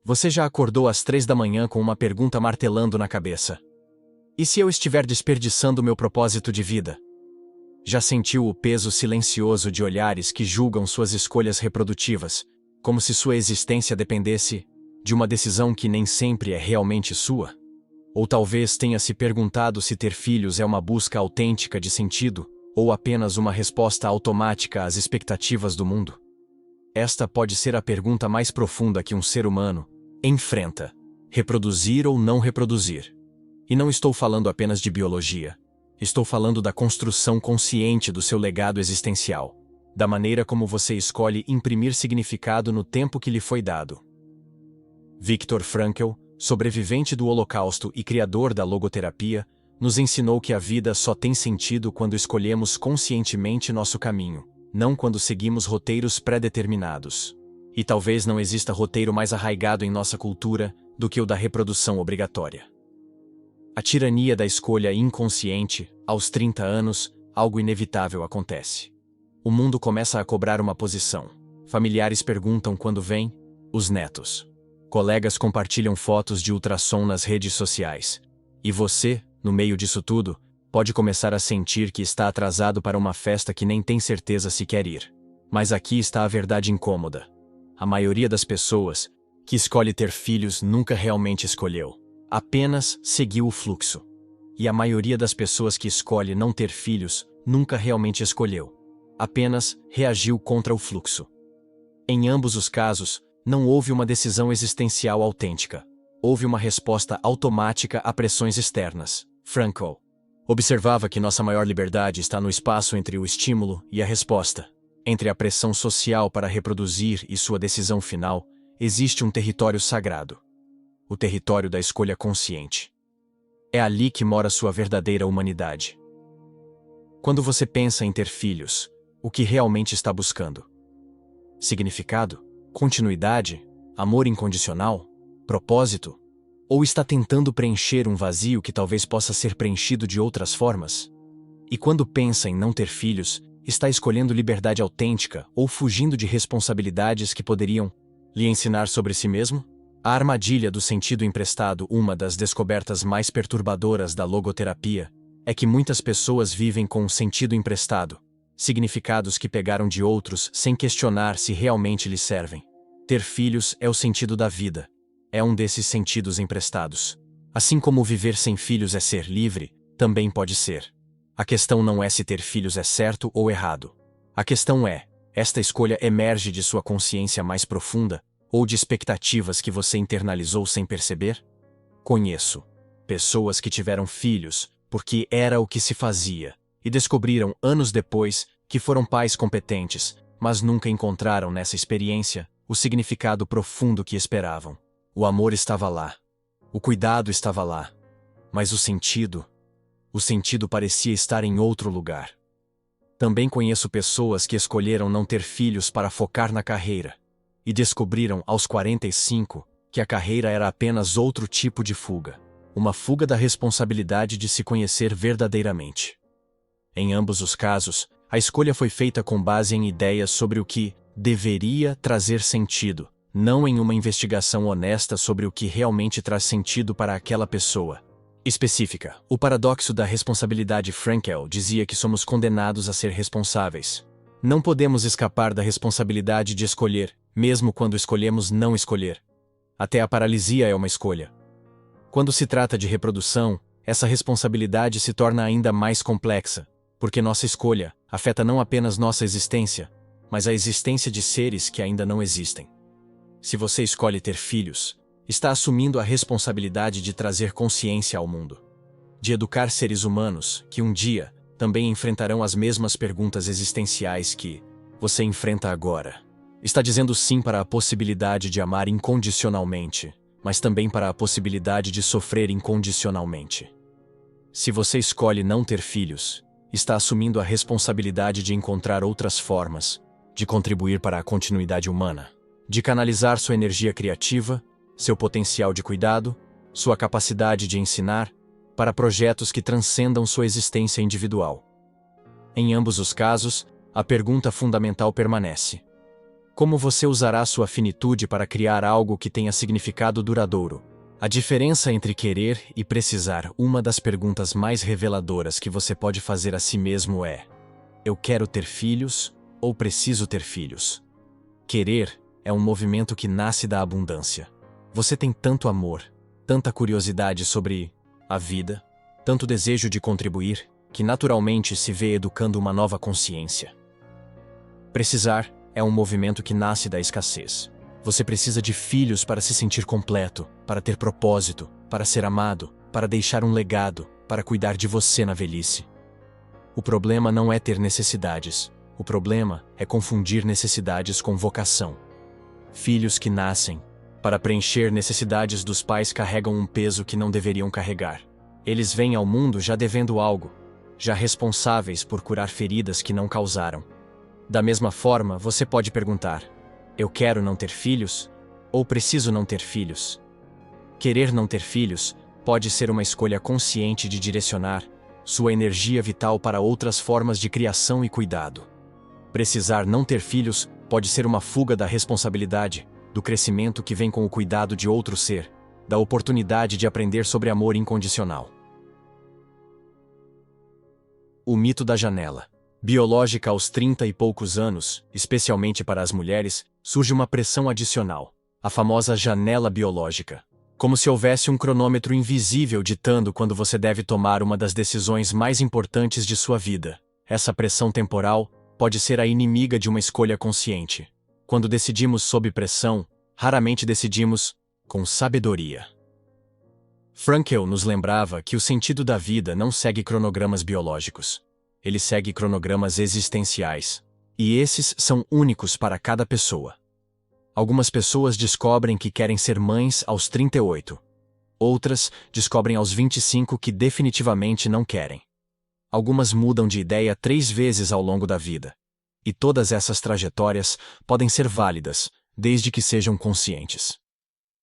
Você já acordou às 3 da manhã com uma pergunta martelando na cabeça? E se eu estiver desperdiçando meu propósito de vida? Já sentiu o peso silencioso de olhares que julgam suas escolhas reprodutivas, como se sua existência dependesse de uma decisão que nem sempre é realmente sua? Ou talvez tenha se perguntado se ter filhos é uma busca autêntica de sentido, ou apenas uma resposta automática às expectativas do mundo? Esta pode ser a pergunta mais profunda que um ser humano enfrenta: reproduzir ou não reproduzir. E não estou falando apenas de biologia. Estou falando da construção consciente do seu legado existencial, da maneira como você escolhe imprimir significado no tempo que lhe foi dado. Viktor Frankl, sobrevivente do Holocausto e criador da logoterapia, nos ensinou que a vida só tem sentido quando escolhemos conscientemente nosso caminho, não quando seguimos roteiros pré-determinados. E talvez não exista roteiro mais arraigado em nossa cultura do que o da reprodução obrigatória. A tirania da escolha inconsciente, aos 30 anos, algo inevitável acontece. O mundo começa a cobrar uma posição. Familiares perguntam quando vem, os netos. Colegas compartilham fotos de ultrassom nas redes sociais. E você, no meio disso tudo, pode começar a sentir que está atrasado para uma festa que nem tem certeza se quer ir. Mas aqui está a verdade incômoda. A maioria das pessoas que escolhe ter filhos nunca realmente escolheu. Apenas seguiu o fluxo. E a maioria das pessoas que escolhe não ter filhos nunca realmente escolheu. Apenas reagiu contra o fluxo. Em ambos os casos, não houve uma decisão existencial autêntica. Houve uma resposta automática a pressões externas. Frankl observava que nossa maior liberdade está no espaço entre o estímulo e a resposta. Entre a pressão social para reproduzir e sua decisão final, existe um território sagrado. O território da escolha consciente. É ali que mora sua verdadeira humanidade. Quando você pensa em ter filhos, o que realmente está buscando? Significado? Continuidade? Amor incondicional? Propósito? Ou está tentando preencher um vazio que talvez possa ser preenchido de outras formas? E quando pensa em não ter filhos, está escolhendo liberdade autêntica ou fugindo de responsabilidades que poderiam lhe ensinar sobre si mesmo? A armadilha do sentido emprestado, uma das descobertas mais perturbadoras da logoterapia, é que muitas pessoas vivem com um sentido emprestado, significados que pegaram de outros sem questionar se realmente lhes servem. Ter filhos é o sentido da vida. É um desses sentidos emprestados. Assim como viver sem filhos é ser livre, também pode ser. A questão não é se ter filhos é certo ou errado. A questão é, esta escolha emerge de sua consciência mais profunda ou de expectativas que você internalizou sem perceber? Conheço pessoas que tiveram filhos porque era o que se fazia e descobriram anos depois que foram pais competentes, mas nunca encontraram nessa experiência o significado profundo que esperavam. O amor estava lá. O cuidado estava lá. Mas o sentido parecia estar em outro lugar. Também conheço pessoas que escolheram não ter filhos para focar na carreira e descobriram aos 45 que a carreira era apenas outro tipo de fuga, uma fuga da responsabilidade de se conhecer verdadeiramente. Em ambos os casos, a escolha foi feita com base em ideias sobre o que deveria trazer sentido, não em uma investigação honesta sobre o que realmente traz sentido para aquela pessoa específica. O paradoxo da responsabilidade. Frankl dizia que somos condenados a ser responsáveis. Não podemos escapar da responsabilidade de escolher, mesmo quando escolhemos não escolher. Até a paralisia é uma escolha. Quando se trata de reprodução, essa responsabilidade se torna ainda mais complexa, porque nossa escolha afeta não apenas nossa existência, mas a existência de seres que ainda não existem. Se você escolhe ter filhos, está assumindo a responsabilidade de trazer consciência ao mundo, de educar seres humanos que um dia também enfrentarão as mesmas perguntas existenciais que você enfrenta agora. Está dizendo sim para a possibilidade de amar incondicionalmente, mas também para a possibilidade de sofrer incondicionalmente. Se você escolhe não ter filhos, está assumindo a responsabilidade de encontrar outras formas de contribuir para a continuidade humana, de canalizar sua energia criativa, seu potencial de cuidado, sua capacidade de ensinar, para projetos que transcendam sua existência individual. Em ambos os casos, a pergunta fundamental permanece: Como você usará sua finitude para criar algo que tenha significado duradouro? A diferença entre querer e precisar, uma das perguntas mais reveladoras que você pode fazer a si mesmo é: eu quero ter filhos ou preciso ter filhos? Querer é um movimento que nasce da abundância. Você tem tanto amor, tanta curiosidade sobre a vida, tanto desejo de contribuir, que naturalmente se vê educando uma nova consciência. Precisar é um movimento que nasce da escassez. Você precisa de filhos para se sentir completo, para ter propósito, para ser amado, para deixar um legado, para cuidar de você na velhice. O problema não é ter necessidades. O problema é confundir necessidades com vocação. Filhos que nascem para preencher necessidades dos pais carregam um peso que não deveriam carregar. Eles vêm ao mundo já devendo algo, já responsáveis por curar feridas que não causaram. Da mesma forma, você pode perguntar: eu quero não ter filhos ou preciso não ter filhos? Querer não ter filhos pode ser uma escolha consciente de direcionar sua energia vital para outras formas de criação e cuidado. Precisar não ter filhos pode ser uma fuga da responsabilidade, do crescimento que vem com o cuidado de outro ser, da oportunidade de aprender sobre amor incondicional. O mito da janela. Biológica aos 30 e poucos anos, especialmente para as mulheres, surge uma pressão adicional, a famosa janela biológica. Como se houvesse um cronômetro invisível ditando quando você deve tomar uma das decisões mais importantes de sua vida. Essa pressão temporal pode ser a inimiga de uma escolha consciente. Quando decidimos sob pressão, raramente decidimos com sabedoria. Frankl nos lembrava que o sentido da vida não segue cronogramas biológicos. Ele segue cronogramas existenciais. E esses são únicos para cada pessoa. Algumas pessoas descobrem que querem ser mães aos 38. Outras descobrem aos 25 que definitivamente não querem. Algumas mudam de ideia 3 vezes ao longo da vida. E todas essas trajetórias podem ser válidas, desde que sejam conscientes.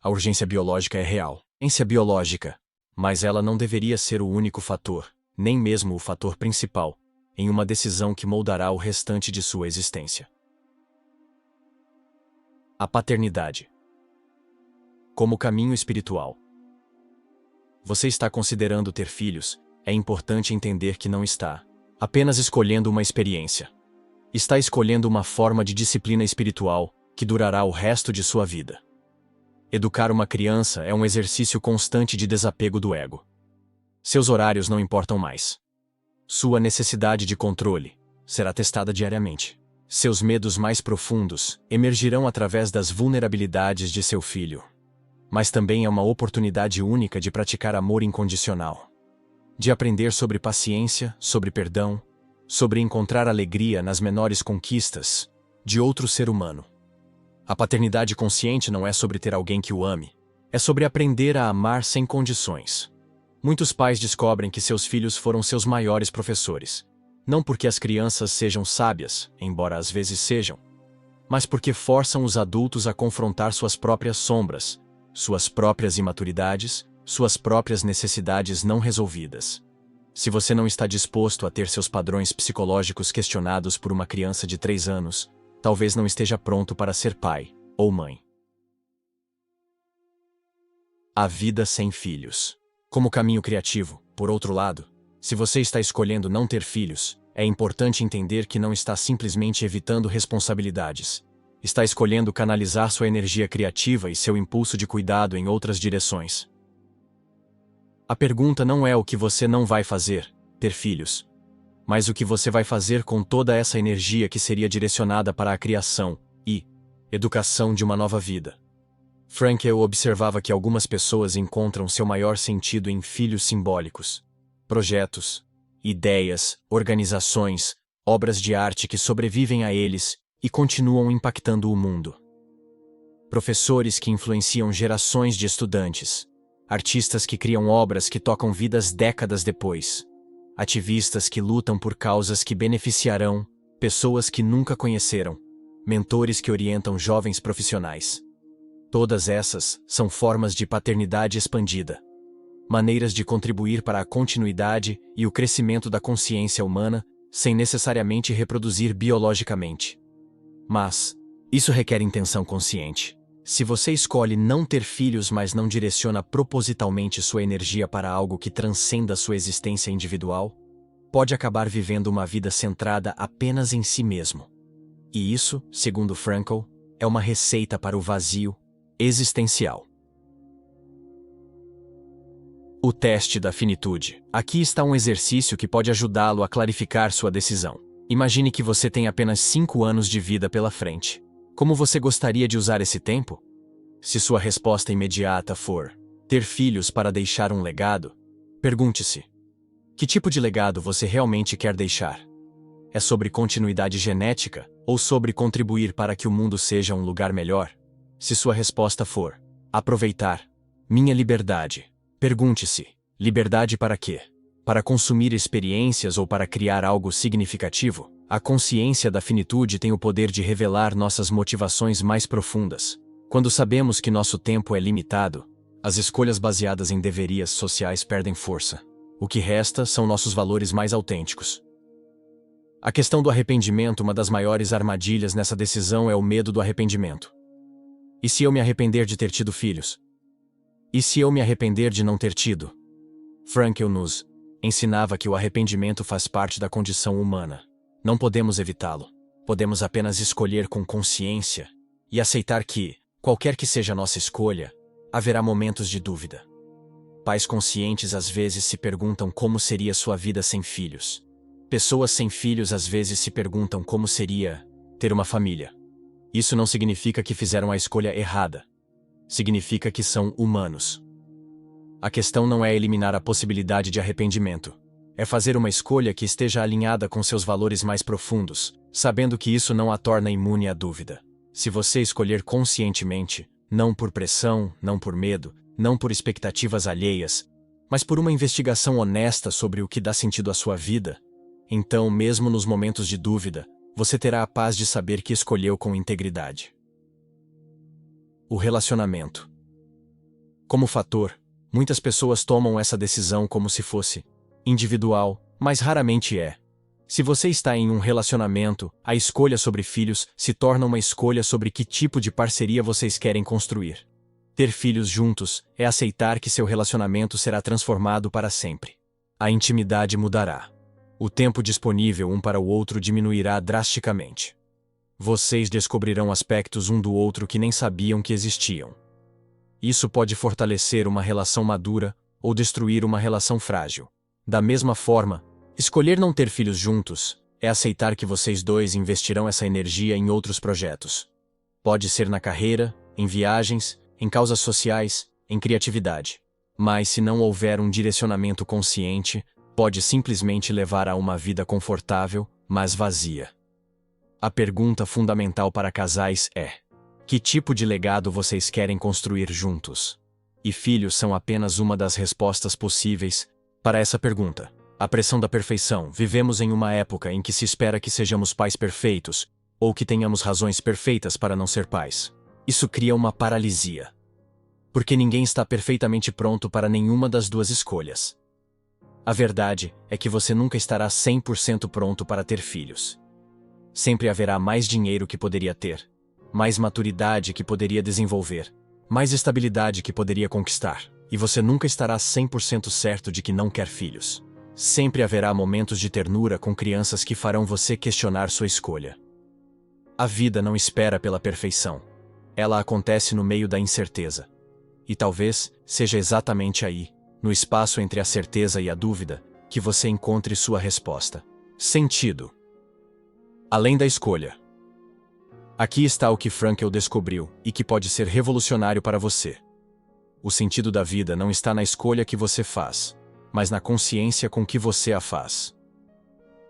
A urgência biológica é real. Urgência biológica. Mas ela não deveria ser o único fator, nem mesmo o fator principal, em uma decisão que moldará o restante de sua existência. A paternidade. Como caminho espiritual. Você está considerando ter filhos? É importante entender que não está apenas escolhendo uma experiência. Está escolhendo uma forma de disciplina espiritual que durará o resto de sua vida. Educar uma criança é um exercício constante de desapego do ego. Seus horários não importam mais. Sua necessidade de controle será testada diariamente. Seus medos mais profundos emergirão através das vulnerabilidades de seu filho. Mas também é uma oportunidade única de praticar amor incondicional. De aprender sobre paciência, sobre perdão, sobre encontrar alegria nas menores conquistas de outro ser humano. A paternidade consciente não é sobre ter alguém que o ame. É sobre aprender a amar sem condições. Muitos pais descobrem que seus filhos foram seus maiores professores. Não porque as crianças sejam sábias, embora às vezes sejam, mas porque forçam os adultos a confrontar suas próprias sombras, suas próprias imaturidades, suas próprias necessidades não resolvidas. Se você não está disposto a ter seus padrões psicológicos questionados por uma criança de 3 anos, talvez não esteja pronto para ser pai ou mãe. A vida sem filhos. Como caminho criativo, por outro lado, se você está escolhendo não ter filhos, é importante entender que não está simplesmente evitando responsabilidades. Está escolhendo canalizar sua energia criativa e seu impulso de cuidado em outras direções. A pergunta não é o que você não vai fazer, ter filhos, mas o que você vai fazer com toda essa energia que seria direcionada para a criação e educação de uma nova vida. Frankl observava que algumas pessoas encontram seu maior sentido em filhos simbólicos, projetos, ideias, organizações, obras de arte que sobrevivem a eles e continuam impactando o mundo. Professores que influenciam gerações de estudantes, artistas que criam obras que tocam vidas décadas depois, ativistas que lutam por causas que beneficiarão pessoas que nunca conheceram, mentores que orientam jovens profissionais. Todas essas são formas de paternidade expandida, maneiras de contribuir para a continuidade e o crescimento da consciência humana sem necessariamente reproduzir biologicamente. Mas, Isso requer intenção consciente. Se você escolhe não ter filhos, mas não direciona propositalmente sua energia para algo que transcenda sua existência individual, pode acabar vivendo uma vida centrada apenas em si mesmo. E isso, segundo Frankl, é uma receita para o vazio existencial. O teste da finitude. Aqui está um exercício que pode ajudá-lo a clarificar sua decisão. Imagine que você tem apenas 5 anos de vida pela frente. Como você gostaria de usar esse tempo? Se sua resposta imediata for ter filhos para deixar um legado, pergunte-se: que tipo de legado você realmente quer deixar? É sobre continuidade genética ou sobre contribuir para que o mundo seja um lugar melhor? Se sua resposta for aproveitar minha liberdade, pergunte-se: liberdade para quê? Para consumir experiências ou para criar algo significativo? A consciência da finitude tem o poder de revelar nossas motivações mais profundas. Quando sabemos que nosso tempo é limitado, as escolhas baseadas em deverias sociais perdem força. O que resta são nossos valores mais autênticos. A questão do arrependimento, uma das maiores armadilhas nessa decisão é o medo do arrependimento. E se eu me arrepender de ter tido filhos? E se eu me arrepender de não ter tido? Frankl nos ensinava que o arrependimento faz parte da condição humana. Não podemos evitá-lo. Podemos apenas escolher com consciência e aceitar que, qualquer que seja a nossa escolha, haverá momentos de dúvida. Pais conscientes às vezes se perguntam como seria sua vida sem filhos. Pessoas sem filhos às vezes se perguntam como seria ter uma família. Isso não significa que fizeram a escolha errada. Significa que são humanos. A questão não é eliminar a possibilidade de arrependimento. É fazer uma escolha que esteja alinhada com seus valores mais profundos, sabendo que isso não a torna imune à dúvida. Se você escolher conscientemente, não por pressão, não por medo, não por expectativas alheias, mas por uma investigação honesta sobre o que dá sentido à sua vida, então, mesmo nos momentos de dúvida, você terá a paz de saber que escolheu com integridade. O relacionamento. Como fator, muitas pessoas tomam essa decisão como se fosse individual, mas raramente é. Se você está em um relacionamento, a escolha sobre filhos se torna uma escolha sobre que tipo de parceria vocês querem construir. Ter filhos juntos é aceitar que seu relacionamento será transformado para sempre. A intimidade mudará. O tempo disponível um para o outro diminuirá drasticamente. Vocês descobrirão aspectos um do outro que nem sabiam que existiam. Isso pode fortalecer uma relação madura ou destruir uma relação frágil. Da mesma forma, escolher não ter filhos juntos é aceitar que vocês dois investirão essa energia em outros projetos. Pode ser na carreira, em viagens, em causas sociais, em criatividade. Mas se não houver um direcionamento consciente, pode simplesmente levar a uma vida confortável, mas vazia. A pergunta fundamental para casais é: que tipo de legado vocês querem construir juntos? E filhos são apenas uma das respostas possíveis para essa pergunta. A pressão da perfeição. Vivemos em uma época em que se espera que sejamos pais perfeitos, ou que tenhamos razões perfeitas para não ser pais. Isso cria uma paralisia. Porque ninguém está perfeitamente pronto para nenhuma das duas escolhas. A verdade é que você nunca estará 100% pronto para ter filhos. Sempre haverá mais dinheiro que poderia ter, mais maturidade que poderia desenvolver, mais estabilidade que poderia conquistar, e você nunca estará 100% certo de que não quer filhos. Sempre haverá momentos de ternura com crianças que farão você questionar sua escolha. A vida não espera pela perfeição. Ela acontece no meio da incerteza. E talvez seja exatamente aí, no espaço entre a certeza e a dúvida, que você encontre sua resposta. Sentido. Além da escolha. Aqui está o que Frankl descobriu e que pode ser revolucionário para você. O sentido da vida não está na escolha que você faz, mas na consciência com que você a faz.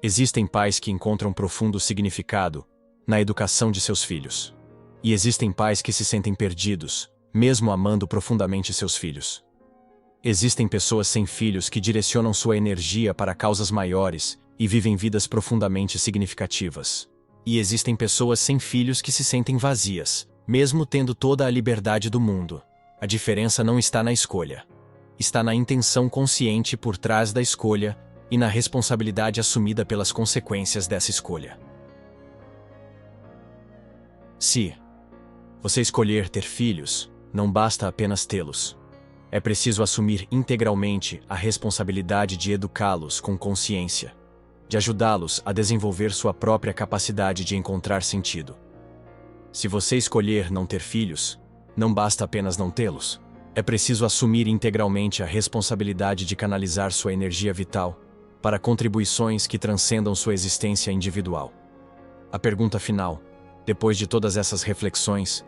Existem pais que encontram profundo significado na educação de seus filhos. E existem pais que se sentem perdidos, mesmo amando profundamente seus filhos. Existem pessoas sem filhos que direcionam sua energia para causas maiores e vivem vidas profundamente significativas. E existem pessoas sem filhos que se sentem vazias, mesmo tendo toda a liberdade do mundo. A diferença não está na escolha. Está na intenção consciente por trás da escolha e na responsabilidade assumida pelas consequências dessa escolha. Se você escolher ter filhos, não basta apenas tê-los. É preciso assumir integralmente a responsabilidade de educá-los com consciência, de ajudá-los a desenvolver sua própria capacidade de encontrar sentido. Se você escolher não ter filhos, não basta apenas não tê-los. É preciso assumir integralmente a responsabilidade de canalizar sua energia vital para contribuições que transcendam sua existência individual. A pergunta final, depois de todas essas reflexões,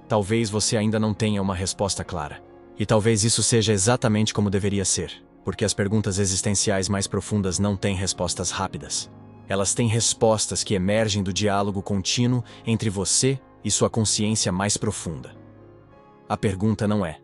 talvez você ainda não tenha uma resposta clara. E talvez isso seja exatamente como deveria ser, porque as perguntas existenciais mais profundas não têm respostas rápidas. Elas têm respostas que emergem do diálogo contínuo entre você e sua consciência mais profunda. A pergunta não é: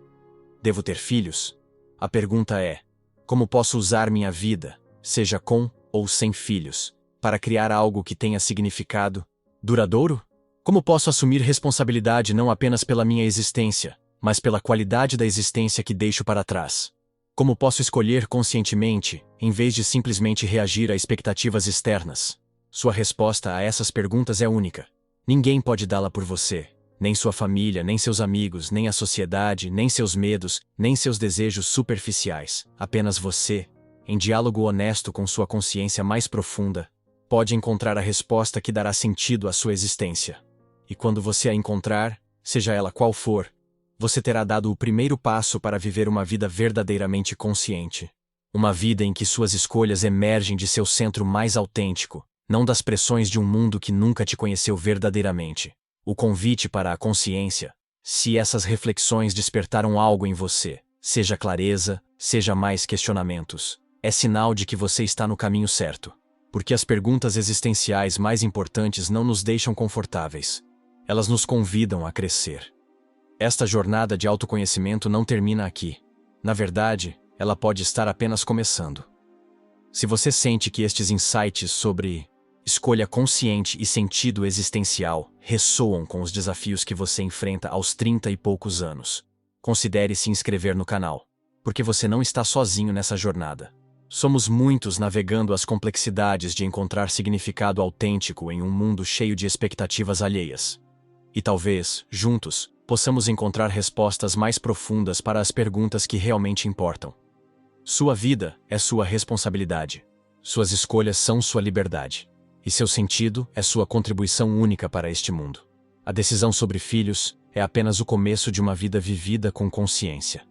devo ter filhos? A pergunta é: como posso usar minha vida, seja com ou sem filhos, para criar algo que tenha significado duradouro? Como posso assumir responsabilidade não apenas pela minha existência, mas pela qualidade da existência que deixo para trás? Como posso escolher conscientemente, em vez de simplesmente reagir a expectativas externas? Sua resposta a essas perguntas é única. Ninguém pode dá-la por você. Nem sua família, nem seus amigos, nem a sociedade, nem seus medos, nem seus desejos superficiais. Apenas você, em diálogo honesto com sua consciência mais profunda, pode encontrar a resposta que dará sentido à sua existência. E quando você a encontrar, seja ela qual for, você terá dado o primeiro passo para viver uma vida verdadeiramente consciente. Uma vida em que suas escolhas emergem de seu centro mais autêntico, não das pressões de um mundo que nunca te conheceu verdadeiramente. O convite para a consciência, se essas reflexões despertaram algo em você, seja clareza, seja mais questionamentos, é sinal de que você está no caminho certo. Porque as perguntas existenciais mais importantes não nos deixam confortáveis. Elas nos convidam a crescer. Esta jornada de autoconhecimento não termina aqui. Na verdade, ela pode estar apenas começando. Se você sente que estes insights sobre escolha consciente e sentido existencial ressoam com os desafios que você enfrenta aos 30 e poucos anos, considere se inscrever no canal, porque você não está sozinho nessa jornada. Somos muitos navegando as complexidades de encontrar significado autêntico em um mundo cheio de expectativas alheias. E talvez, juntos, possamos encontrar respostas mais profundas para as perguntas que realmente importam. Sua vida é sua responsabilidade. Suas escolhas são sua liberdade. E seu sentido é sua contribuição única para este mundo. A decisão sobre filhos é apenas o começo de uma vida vivida com consciência.